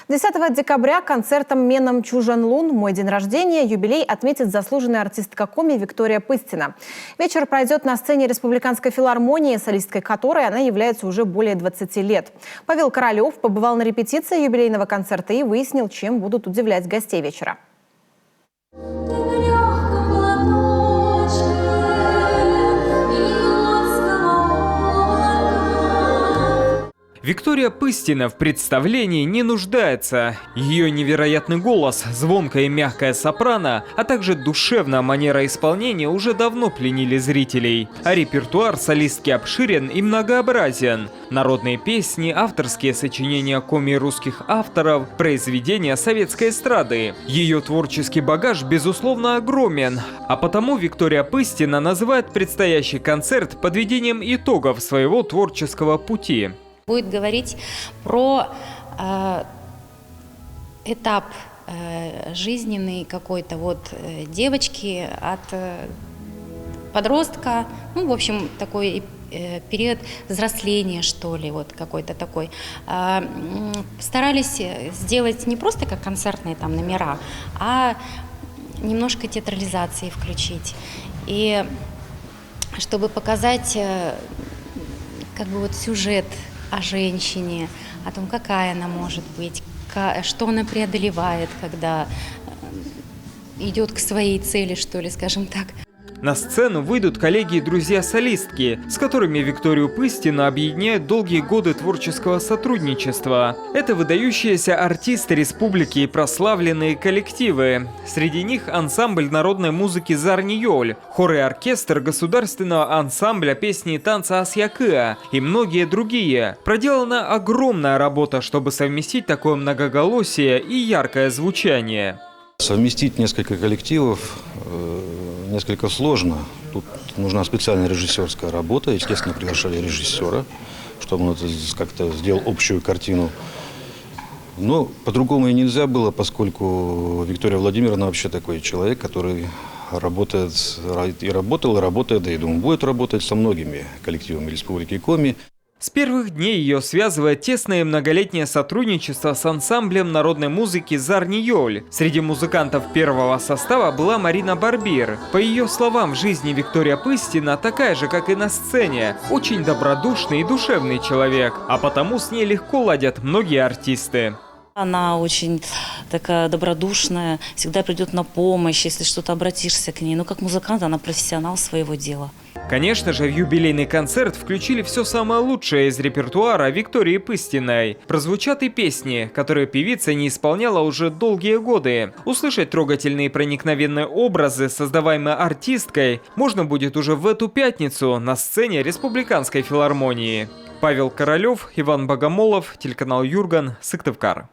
10 декабря концертом «Менам Чужан Лун. Мой день рождения» юбилей отметит заслуженная артистка Коми Виктория Пыстина. Вечер пройдет на сцене Республиканской филармонии, солисткой которой она является уже более 20 лет. Павел Королев побывал на репетиции юбилейного концерта и выяснил, чем будут удивлять гостей вечера. Виктория Пыстина в представлении не нуждается. Ее невероятный голос, звонкая и мягкая сопрано, а также душевная манера исполнения уже давно пленили зрителей. А репертуар солистки обширен и многообразен. Народные песни, авторские сочинения коми русских авторов, произведения советской эстрады. Ее творческий багаж, безусловно, огромен. А потому Виктория Пыстина называет предстоящий концерт подведением итогов своего творческого пути. Будет говорить про этап жизненный какой-то девочки от подростка, в общем, такой период взросления, что ли, какой-то такой. Старались сделать не просто как концертные номера, а немножко театрализации включить. И чтобы показать сюжет о женщине, о том, какая она может быть, что она преодолевает, когда идет к своей цели, что ли, скажем так. На сцену выйдут коллеги и друзья-солистки, с которыми Викторию Пыстину объединяют долгие годы творческого сотрудничества. Это выдающиеся артисты республики и прославленные коллективы. Среди них ансамбль народной музыки «Зарниёль», хор и оркестр государственного ансамбля песни и танца «Асьякыа» и многие другие. Проделана огромная работа, чтобы совместить такое многоголосие и яркое звучание. Совместить несколько коллективов несколько сложно. Тут нужна специальная режиссерская работа. Естественно, приглашали режиссера, чтобы он как-то сделал общую картину. Но по-другому и нельзя было, поскольку Виктория Владимировна вообще такой человек, который работает и работал, и работает, да и думаю, будет работать со многими коллективами Республики Коми. С первых дней ее связывает тесное и многолетнее сотрудничество с ансамблем народной музыки «Зарниёль». Среди музыкантов первого состава была Марина Барбир. По ее словам, в жизни Виктория Пыстина такая же, как и на сцене. Очень добродушный и душевный человек, а потому с ней легко ладят многие артисты. Она очень такая добродушная, всегда придет на помощь, если что-то обратишься к ней. Но как музыкант она профессионал своего дела. Конечно же, в юбилейный концерт включили все самое лучшее из репертуара Виктории Пыстиной. Прозвучат и песни, которые певица не исполняла уже долгие годы. Услышать трогательные и проникновенные образы, создаваемые артисткой, можно будет уже в эту пятницу на сцене Республиканской филармонии. Павел Королев, Иван Богомолов, телеканал Юрган, Сыктывкар.